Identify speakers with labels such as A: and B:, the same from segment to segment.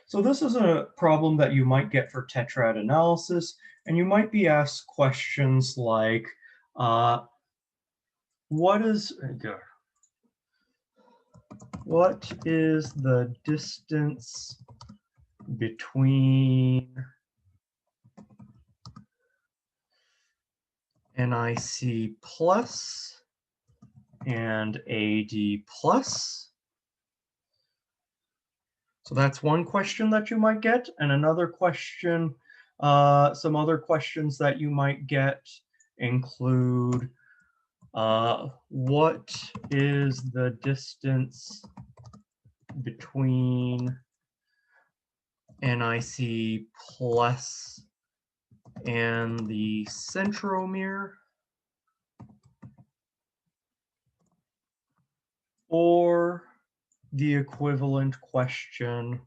A: So this is a problem that you might get for tetrad analysis, and you might be asked questions like, what is the distance between NIC plus and AD plus? So that's one question that you might get. And another question, some other questions that you might get include, what is the distance between NIC plus and the centromere? Or the equivalent question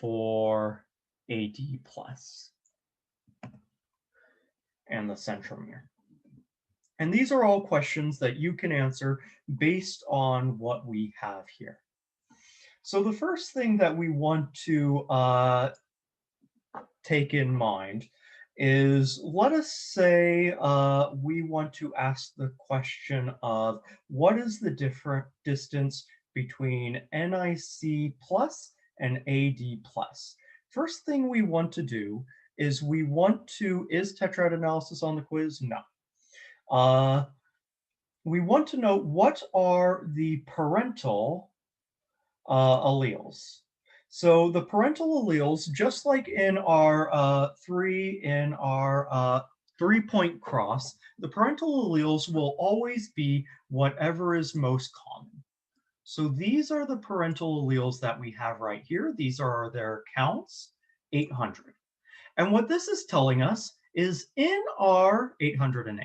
A: for AD plus and the centromere. And these are all questions that you can answer based on what we have here. So the first thing that we want to take in mind is, let us say we want to ask the question of what is the different distance between NIC plus and AD plus. First thing we want to do is is tetrad analysis on the quiz? No. We want to know what are the parental alleles. So the parental alleles, just like in our three-point cross, the parental alleles will always be whatever is most common. So these are the parental alleles that we have right here. These are their counts, 800. And what this is telling us is in our 808.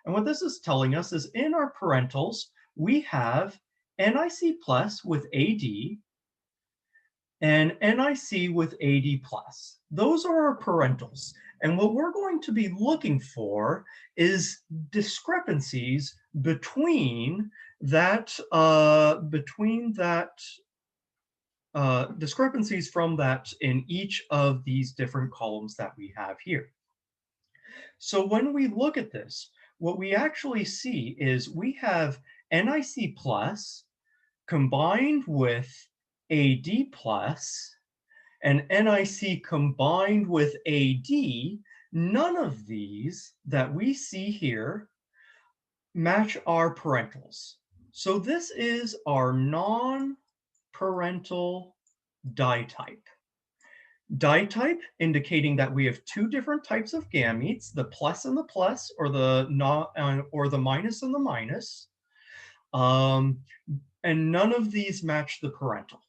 A: And what this is telling us is in our parentals, we have NIC plus with AD and NIC with AD plus. Those are our parentals. And what we're going to be looking for is discrepancies between discrepancies from that in each of these different columns that we have here. So when we look at this, what we actually see is we have NIC plus combined with AD plus and NIC combined with AD. None of these that we see here match our parentals. So this is our non-parental ditype. Ditype indicating that we have two different types of gametes, the plus and the plus, or the minus and the minus. And none of these match the parental.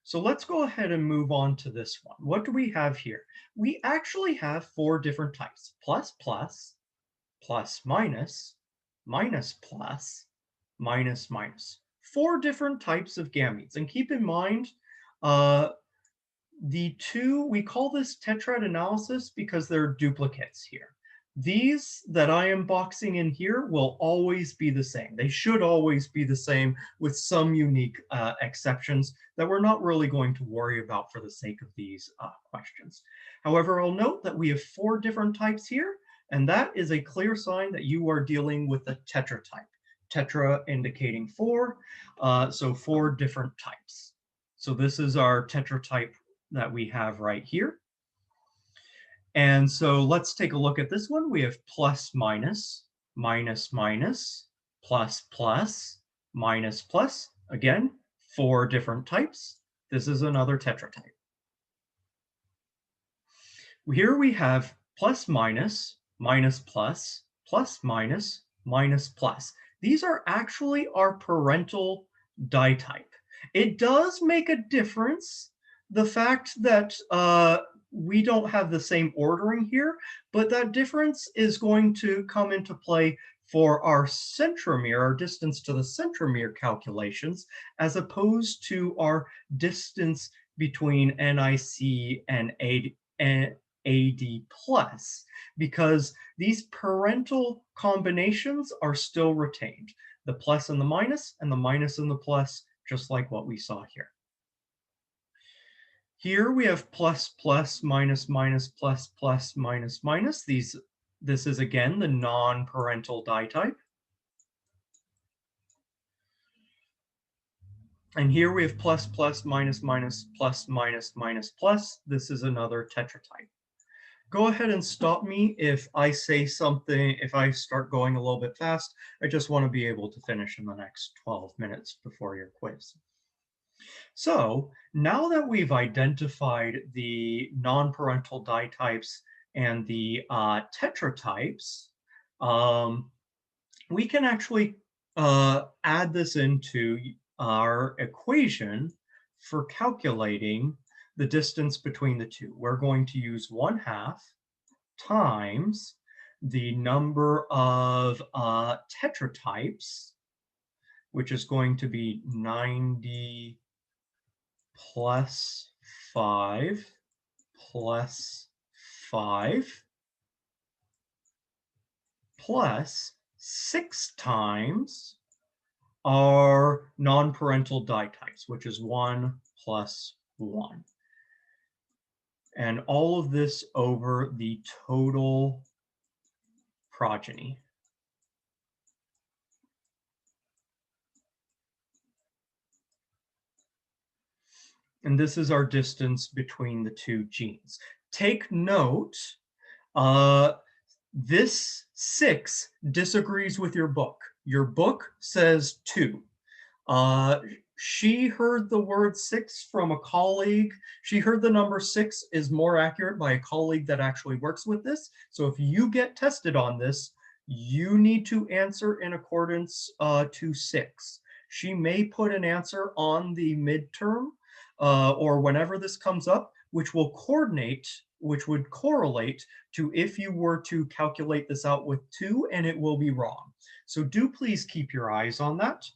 A: So let's go ahead and move on to this one. What do we have here? We actually have four different types: plus plus, plus minus, minus plus, minus minus. Four different types of gametes. And keep in mind, we call this tetrad analysis because there are duplicates here. These that I am boxing in here will always be the same. They should always be the same, with some unique exceptions that we're not really going to worry about for the sake of these questions. However, I'll note that we have four different types here, and that is a clear sign that you are dealing with a tetratype. Tetra indicating four, so four different types. So this is our tetratype that we have right here. And so let's take a look at this one. We have plus minus, minus minus, plus plus, minus plus. Again, four different types. This is another tetratype. Here we have plus minus, minus plus, plus minus, minus plus. These are actually our parental ditype. It does make a difference, the fact that we don't have the same ordering here, but that difference is going to come into play for our centromere, our distance to the centromere calculations, as opposed to our distance between NIC and AD plus, because these parental combinations are still retained. The plus and the minus and the plus, just like what we saw here. Here we have plus, plus, minus, minus, plus, plus, minus, minus. This is again the non-parental die type. And here we have plus, plus, minus, minus, plus, minus, minus, plus. This is another tetratype. Go ahead and stop me if I say something, if I start going a little bit fast. I just want to be able to finish in the next 12 minutes before your quiz. So now that we've identified the non-parental die types and the tetratypes, we can actually add this into our equation for calculating the distance between the two. We're going to use 1/2 times the number of tetratypes, which is going to be 90 plus 5 plus 5 plus 6 times our non-parental die types, which is 1 plus 1. And all of this over the total progeny. And this is our distance between the two genes. Take note, this 6 disagrees with your book. Your book says 2. She heard the word 6 from a colleague. She heard the number 6 is more accurate by a colleague that actually works with this. So if you get tested on this, you need to answer in accordance to 6. She may put an answer on the midterm or whenever this comes up, which will coordinate, which would correlate to if you were to calculate this out with 2, and it will be wrong. So do please keep your eyes on that.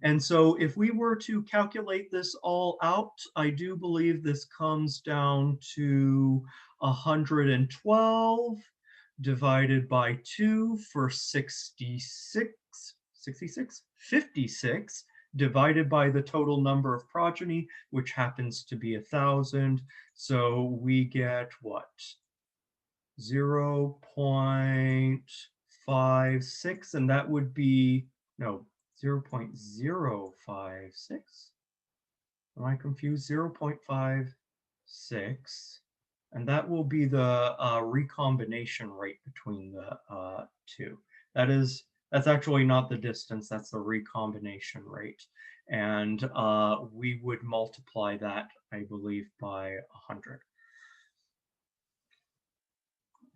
A: And so if we were to calculate this all out, I do believe this comes down to 112 divided by 2 for 56 divided by the total number of progeny, which happens to be 1,000. So we get what? 0.56, and that would be, no, 0.056. Am I confused? 0.56. And that will be the recombination rate between the two. That's actually not the distance, that's the recombination rate. And we would multiply that, I believe, by 100.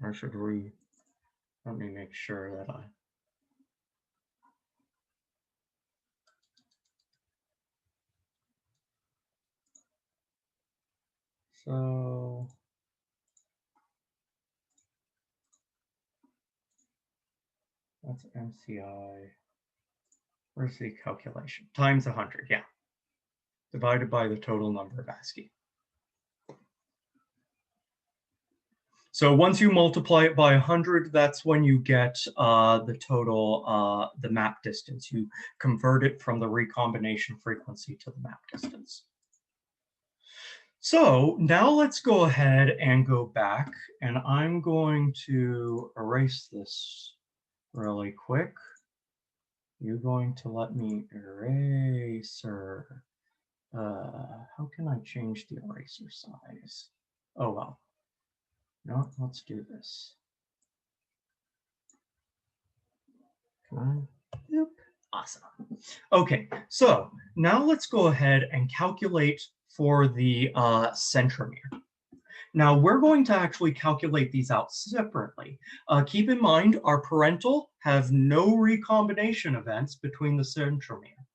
A: Or should we, let me make sure that I, so that's MCI. Where's the calculation? Times 100, yeah. Divided by the total number of ASCII. So once you multiply it by 100, that's when you get the total, the map distance. You convert it from the recombination frequency to the map distance. So now let's go ahead and go back, and I'm going to erase this really quick. You're going to let me eraser. How can I change the eraser size? Oh, well. No, let's do this. Can I? Yep. Awesome. Okay, so now let's go ahead and calculate for the centromere. Now we're going to actually calculate these out separately. Keep in mind our parental have no recombination events between the centromere.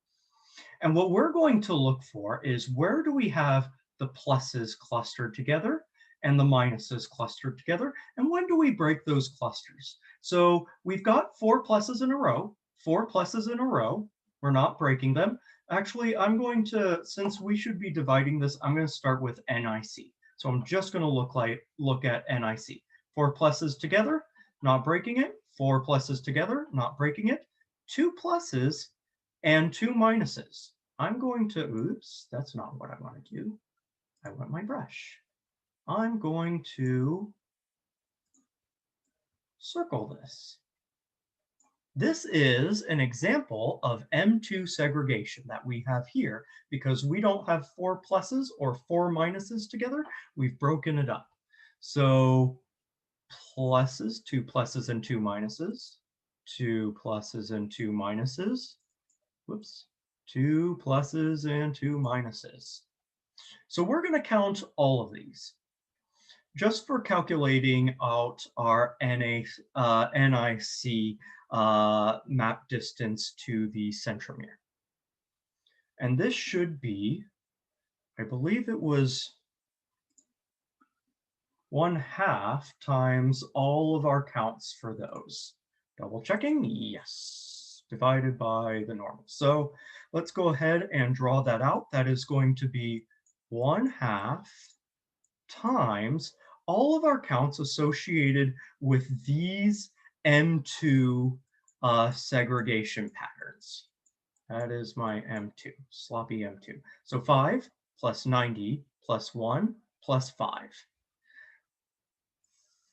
A: And what we're going to look for is where do we have the pluses clustered together and the minuses clustered together, and when do we break those clusters? So we've got 4 pluses in a row, 4 pluses in a row. We're not breaking them. Actually, I'm going to, since we should be dividing this, I'm going to start with NIC. So I'm just going to look at NIC. 4 pluses together, not breaking it. 4 pluses together, not breaking it. 2 pluses and 2 minuses. I'm going to, oops, that's not what I want to do. I want my brush. I'm going to circle this. This is an example of M2 segregation that we have here because we don't have 4 pluses or 4 minuses together. We've broken it up. So pluses, 2 pluses and 2 minuses, 2 pluses and 2 minuses, whoops, 2 pluses and 2 minuses. So we're going to count all of these just for calculating out our NIC map distance to the centromere. And this should be, I believe it was 1/2 times all of our counts for those. Double checking, yes, divided by the normal. So let's go ahead and draw that out. That is going to be 1/2 times all of our counts associated with these M2 segregation patterns. That is my M2, sloppy M2. So 5 plus 90 plus 1 plus 5.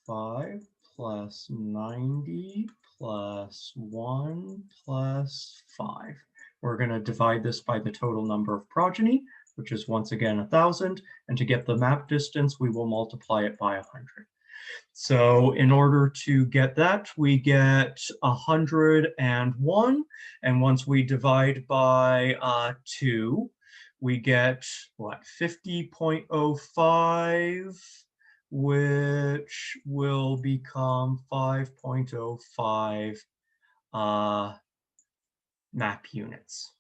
A: 5 plus 90 plus 1 plus 5. We're going to divide this by the total number of progeny, which is once again 1,000. And to get the map distance, we will multiply it by 100. So in order to get that, we get 101. And once we divide by 2, we get, what, 50.05, which will become 5.05 map units.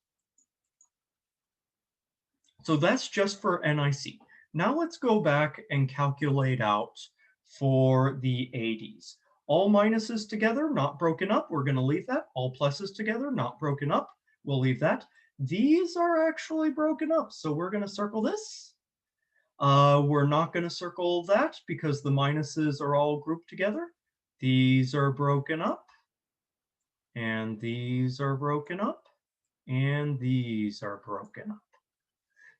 A: So that's just for NIC. Now let's go back and calculate out for the ADs. All minuses together, not broken up, we're going to leave that. All pluses together, not broken up, we'll leave that. These are actually broken up, so we're going to circle this. We're not going to circle that because the minuses are all grouped together. These are broken up, and these are broken up, and these are broken up.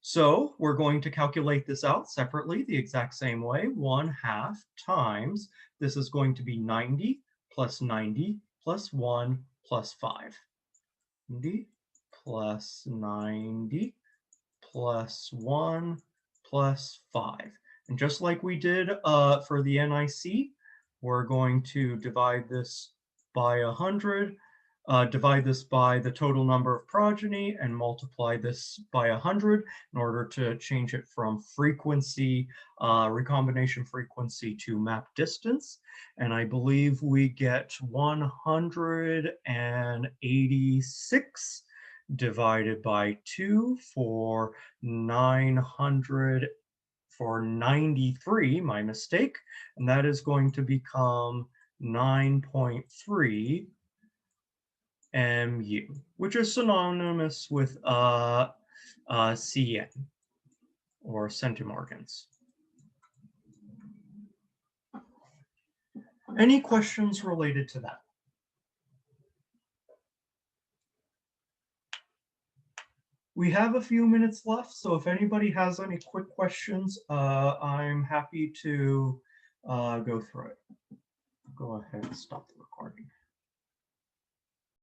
A: So we're going to calculate this out separately the exact same way. 1/2 times, this is going to be 90 plus 90 plus 1 plus 5. 90 plus 90 plus 1 plus 5. And just like we did for the NIC, we're going to divide this by 100, divide this by the total number of progeny, and multiply this by 100 in order to change it from frequency, recombination frequency to map distance. And I believe we get 186 divided by 2 for 900 for 93, my mistake, and that is going to become 9.3 MU, which is synonymous with CN, or centimorgans. Any questions related to that? We have a few minutes left, so if anybody has any quick questions, I'm happy to go through it. Go ahead and stop the recording.